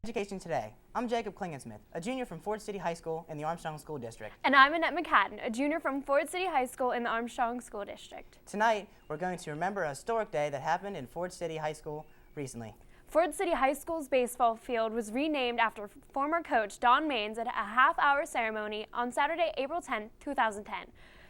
Education Today. I'm Jacob Klingensmith, a junior from Ford City High School in the Armstrong School District. And I'm Annette McCadden, a junior from Ford City High School in the Armstrong School District. Tonight, we're going to remember a historic day that happened in Ford City High School recently. Ford City High School's baseball field was renamed after former coach Don Maines at a half-hour ceremony on Saturday, April 10, 2010.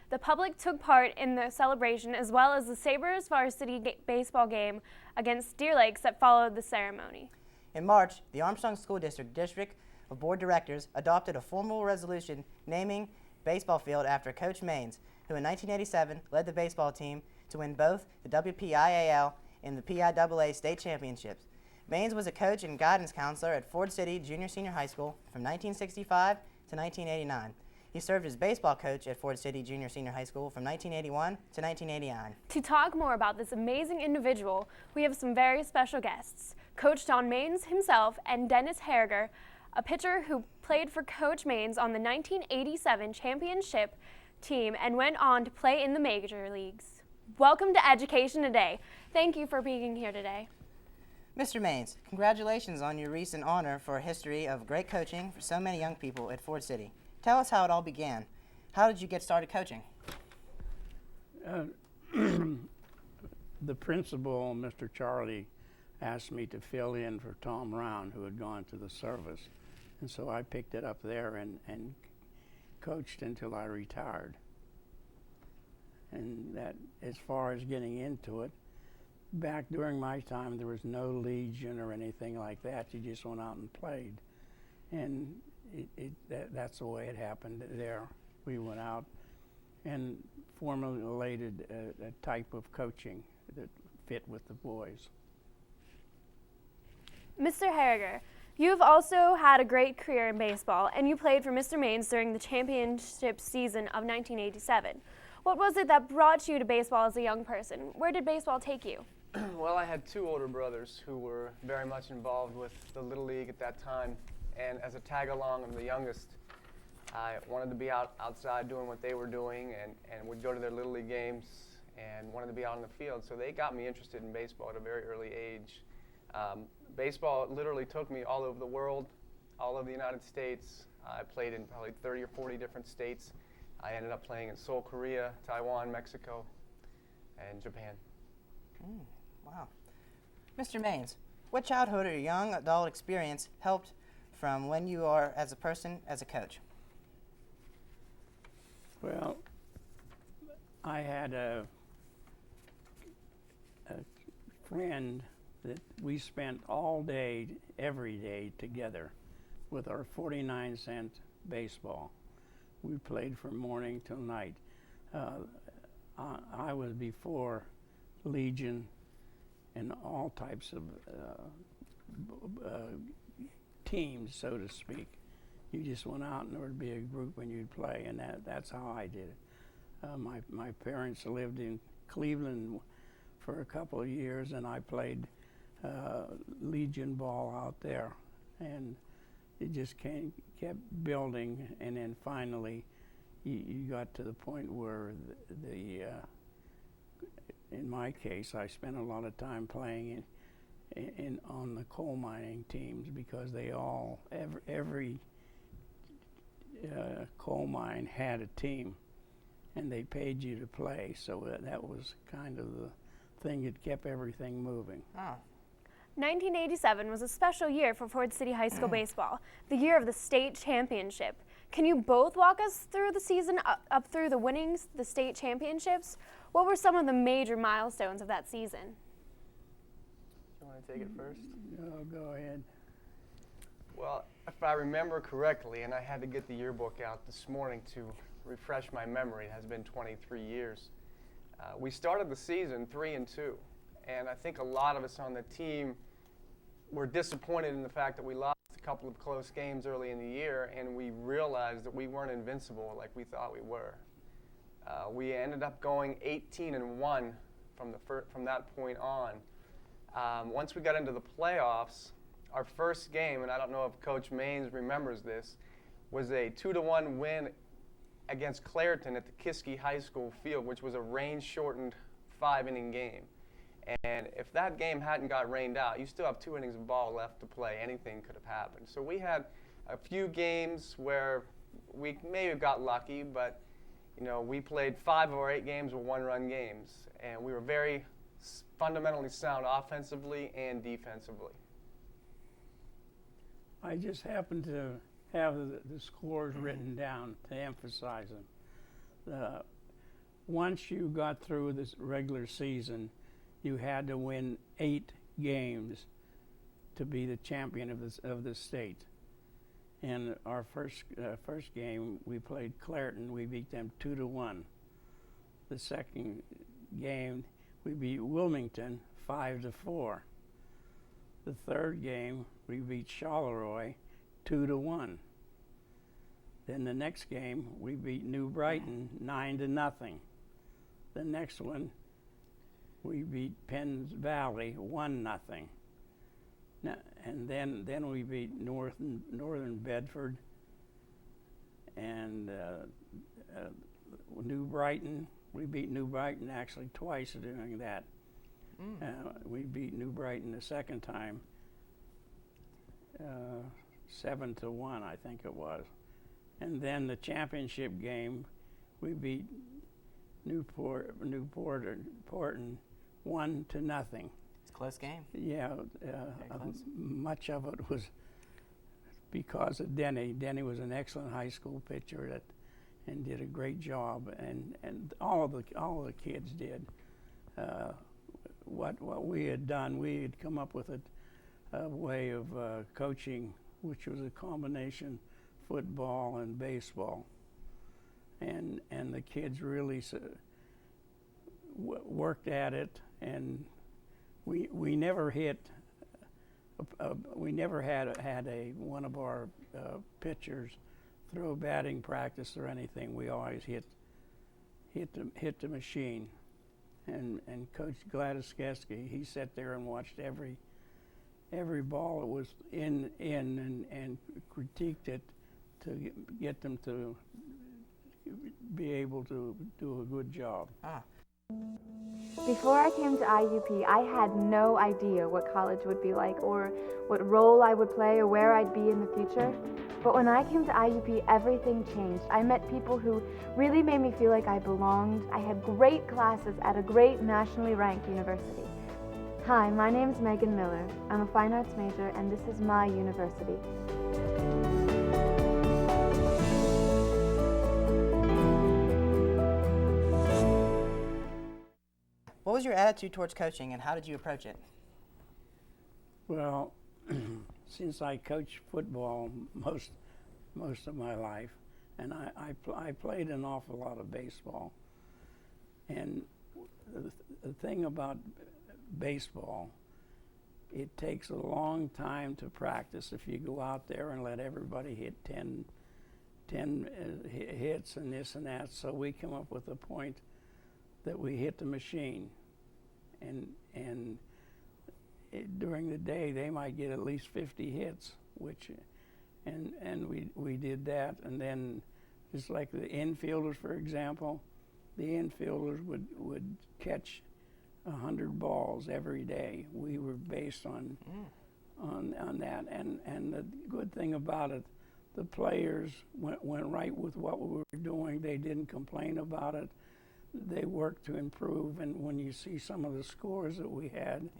The public took part in the celebration as well as the Sabres varsity baseball game against Deer Lakes that followed the ceremony. In March, the Armstrong School District of Board Directors adopted a formal resolution naming baseball field after Coach Maines, who in 1987 led the baseball team to win both the WPIAL and the PIAA state championships. Maines was a coach and guidance counselor at Ford City Junior-Senior High School from 1965 to 1989. He served as baseball coach at Ford City Junior-Senior High School from 1981 to 1989. To talk more about this amazing individual, we have some very special guests. Coach Don Maines himself and Dennis Harriger, a pitcher who played for Coach Maines on the 1987 championship team and went on to play in the major leagues. Welcome to Education Today. Thank you for being here today. Mr. Maines, congratulations on your recent honor for a history of great coaching for so many young people at Ford City. Tell us how it all began. How did you get started coaching? The principal, Mr. Charlie, asked me to fill in for Tom Round, who had gone to the service. And so I picked it up there and coached until I retired. And that, as far as getting into it, back during my time, there was no legion or anything like that. You just went out and played. And that's the way it happened there. We went out and formulated a type of coaching that fit with the boys. Mr. Harriger, you've also had a great career in baseball, and you played for Mr. Maines during the championship season of 1987. What was it that brought you to baseball as a young person? Where did baseball take you? Well, I had two older brothers who were very much involved with the Little League at that time. And as a tag-along, I'm the youngest. I wanted to be outside doing what they were doing and would go to their Little League games and wanted to be out on the field. So they got me interested in baseball at a very early age. Baseball literally took me all over the world, all over the United States. I played in probably 30 or 40 different states. I ended up playing in Seoul, Korea, Taiwan, Mexico, and Japan. Wow. Mr. Maines, what childhood or young adult experience helped from when you are as a person, as a coach? Well, I had a friend that we spent all day, every day together with our 49-cent baseball. We played from morning till night. I was before Legion and all types of teams, so to speak. You just went out and there would be a group and you'd play, and that's how I did it. My parents lived in Cleveland for a couple of years, and I played Legion ball out there, and it just kept building, and then finally you got to the point where in my case, I spent a lot of time playing on the coal mining teams, because they all, every coal mine had a team, and they paid you to play. So that was kind of the thing that kept everything moving. Oh. 1987 was a special year for Ford City High School baseball, the year of the state championship. Can you both walk us through the season up through the winnings, the state championships? What were some of the major milestones of that season? You want to take it first? No, go ahead. Well, if I remember correctly, and I had to get the yearbook out this morning to refresh my memory, it has been 23 years. We started the season 3-2, and I think a lot of us on the team were disappointed in the fact that we lost a couple of close games early in the year, and we realized that we weren't invincible like we thought we were. We ended up going 18-1 from that point on. Once we got into the playoffs, our first game, and I don't know if Coach Maines remembers this, was a 2-1 win against Clairton at the Kiski High School field, which was a rain-shortened 5-inning game. And if that game hadn't got rained out, you still have 2 innings of ball left to play. Anything could have happened. So we had a few games where we maybe got lucky, but we played 5 or 8 games with 1-run games, and we were very fundamentally sound offensively and defensively. I just happened to have the scores written down to emphasize them. Once you got through this regular season, you had to win 8 games to be the champion of the state. And our first game, we played Clairton. We beat them 2-1. The second game, we beat Wilmington 5-4. The third game, we beat Charleroi 2-1. Then the next game, we beat New Brighton 9-0. The next one, we beat Penn Valley 1-0. And then we beat Northern Bedford and New Brighton. We beat New Brighton actually twice doing that. We beat New Brighton the second time, 7-1, I think it was. And then the championship game, we beat Newport 1-0. Close game. Yeah, much of it was because of Denny. Denny was an excellent high school pitcher and did a great job, and all the kids did. What we had done, we had come up with a way of coaching, which was a combination football and baseball, and the kids really worked at it, and we never hit. We never had one of our pitchers throw batting practice or anything. We always hit the machine, and Coach Gladys Geske, he sat there and watched every ball that was in and critiqued it to get them to be able to do a good job. Before I came to IUP, I had no idea what college would be like or what role I would play or where I'd be in the future. But when I came to IUP, everything changed. I met people who really made me feel like I belonged. I had great classes at a great nationally ranked university. Hi, my name's Megan Miller. I'm a fine arts major, and this is my university. What was your attitude towards coaching, and how did you approach it? Well, since I coached football most of my life, and I played an awful lot of baseball, and the thing about baseball, it takes a long time to practice. If you go out there and let everybody hit 10 hits and this and that, so we come up with a point that we hit the machine, and during the day they might get at least 50 hits, and we did that. And then just like the infielders, for example, the infielders would catch 100 balls every day. We were based on that, and the good thing about it, the players went right with what we were doing. They didn't complain about it. They worked to improve, and when you see some of the scores that we had,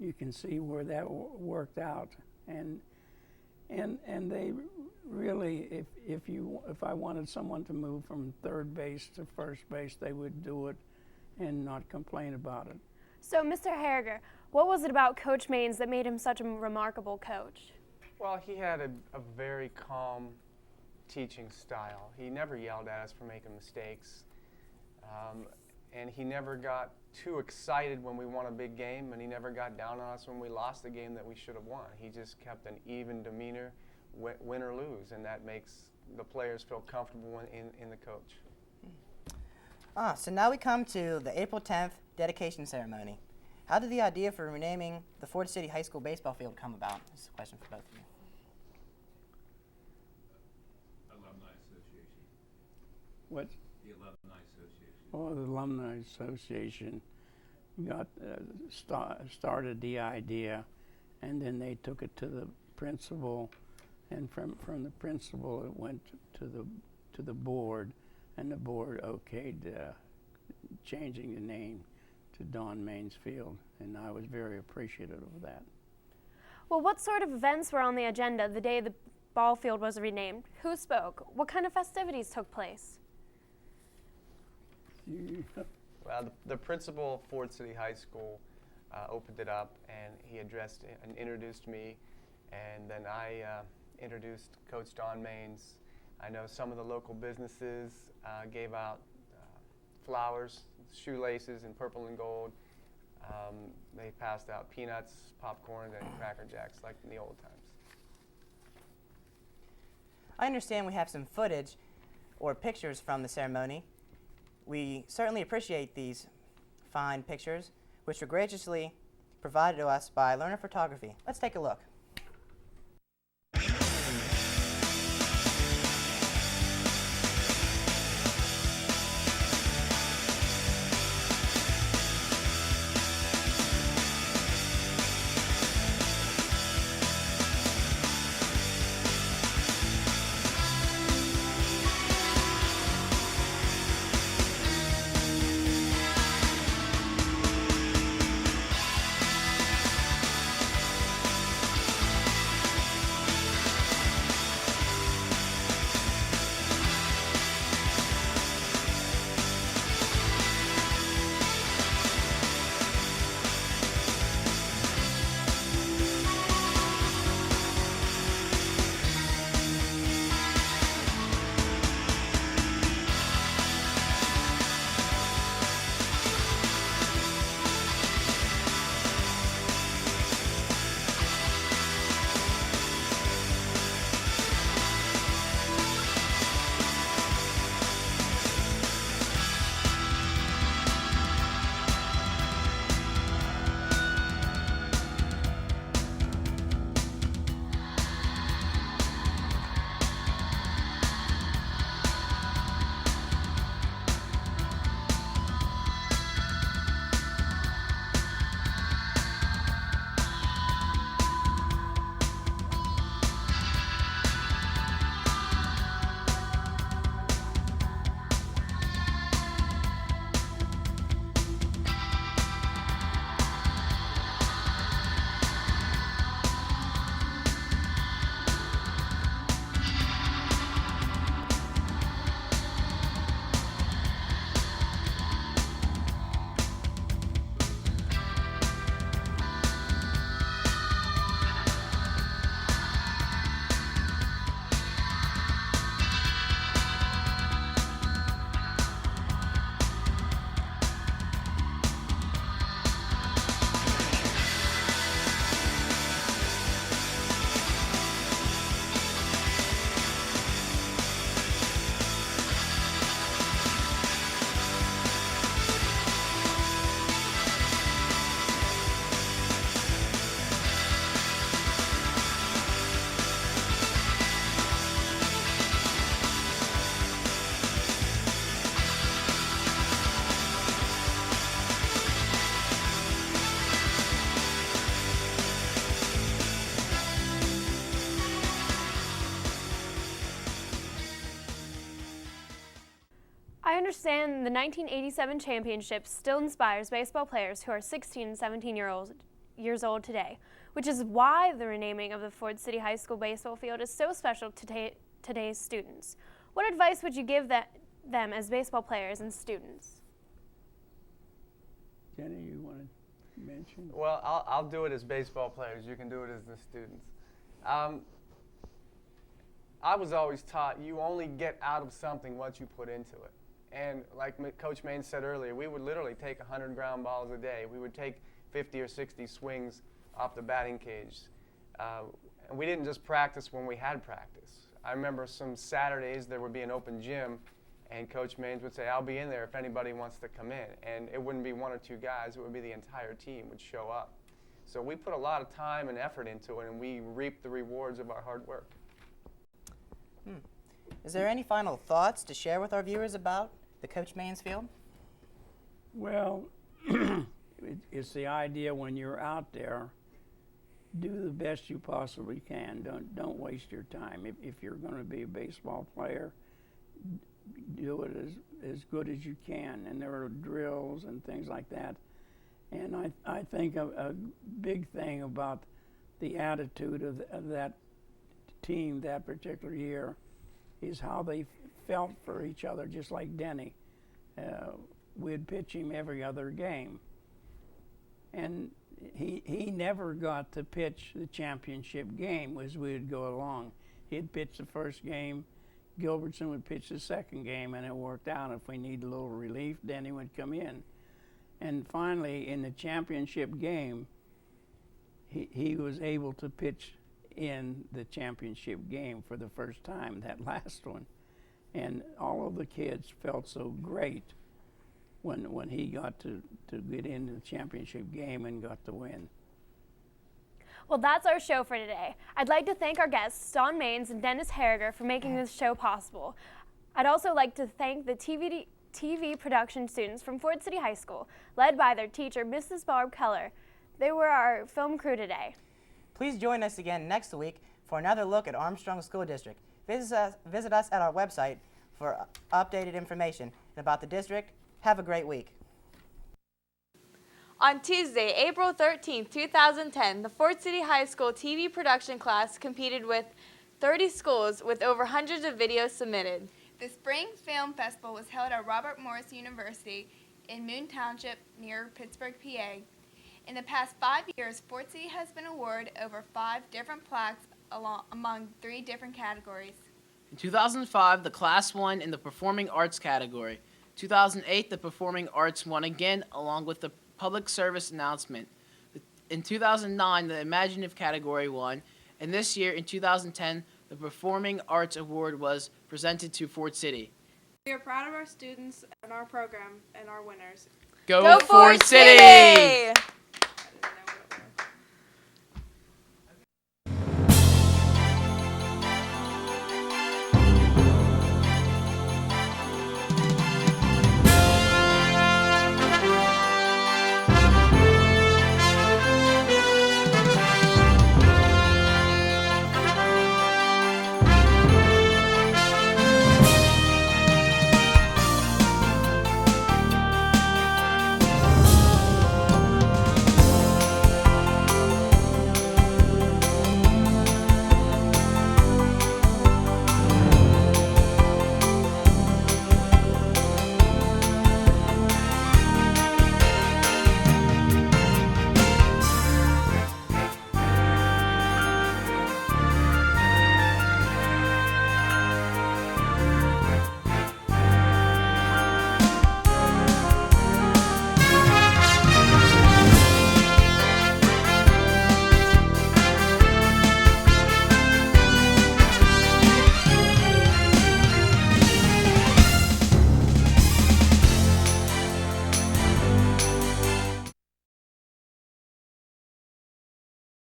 you can see where that worked out. And they really, if I wanted someone to move from third base to first base, they would do it and not complain about it. So, Mr. Harriger, what was it about Coach Maines that made him such a remarkable coach? Well, he had a very calm teaching style. He never yelled at us for making mistakes. And he never got too excited when we won a big game, and he never got down on us when we lost the game that we should have won. He just kept an even demeanor, win or lose, and that makes the players feel comfortable in the coach. So now we come to the April 10th dedication ceremony. How did the idea for renaming the Ford City High School baseball field come about? This is a question for both of you. Alumni Association. What? The Alumni Association. Oh, the Alumni Association. got started the idea, and then they took it to the principal, and from the principal it went to the board, and the board okayed changing the name to Don Maines Field, and I was very appreciative of that. Well, what sort of events were on the agenda the day the ball field was renamed? Who spoke? What kind of festivities took place? Well, the principal of Ford City High School opened it up, and he addressed and introduced me, and then I introduced Coach Don Maines. I know some of the local businesses gave out flowers, shoelaces in purple and gold. They passed out peanuts, popcorn, and Cracker Jacks like in the old times. I understand we have some footage or pictures from the ceremony. We certainly appreciate these fine pictures, which were graciously provided to us by Learner Photography. Let's take a look. I understand the 1987 championship still inspires baseball players who are 16 and 17 years old today, which is why the renaming of the Ford City High School baseball field is so special to today's students. What advice would you give them as baseball players and students? Jenny, you want to mention? Well, I'll do it as baseball players. You can do it as the students. I was always taught you only get out of something what you put into it. And like Coach Maines said earlier, we would literally take 100 ground balls a day. We would take 50 or 60 swings off the batting cage. And we didn't just practice when we had practice. I remember some Saturdays there would be an open gym, and Coach Maines would say, I'll be in there if anybody wants to come in. And it wouldn't be one or two guys, it would be the entire team would show up. So we put a lot of time and effort into it, and we reaped the rewards of our hard work. Is there any final thoughts to share with our viewers about the Coach Maines Field? Well, it's the idea when you're out there, do the best you possibly can. Don't waste your time. If you're going to be a baseball player, do it as good as you can. And there are drills and things like that. And I think a big thing about the attitude of that team that particular year is how they felt for each other, just like Denny. We'd pitch him every other game. And he never got to pitch the championship game as we would go along. He'd pitch the first game, Gilbertson would pitch the second game, and it worked out. If we need a little relief, Denny would come in. And finally, in the championship game, he was able to pitch in the championship game for the first time, that last one. And all of the kids felt so great when he got to get into the championship game and got to win. Well, that's our show for today. I'd like to thank our guests, Don Maines and Dennis Harriger, for making this show possible. I'd also like to thank the TV production students from Ford City High School, led by their teacher, Mrs. Barb Keller. They were our film crew today. Please join us again next week for another look at Armstrong School District. Visit us at our website for updated information about the district. Have a great week. On Tuesday, April 13, 2010, the Ford City High School TV production class competed with 30 schools with over hundreds of videos submitted. The Spring Film Festival was held at Robert Morris University in Moon Township near Pittsburgh, PA. In the past 5 years, Ford City has been awarded over 5 different plaques among 3 different categories. In 2005, the class won in the Performing Arts category. 2008, the Performing Arts won again, along with the Public Service Announcement. In 2009, the Imaginative category won, and this year, in 2010, the Performing Arts Award was presented to Ford City. We are proud of our students and our program and our winners. Go Ford City!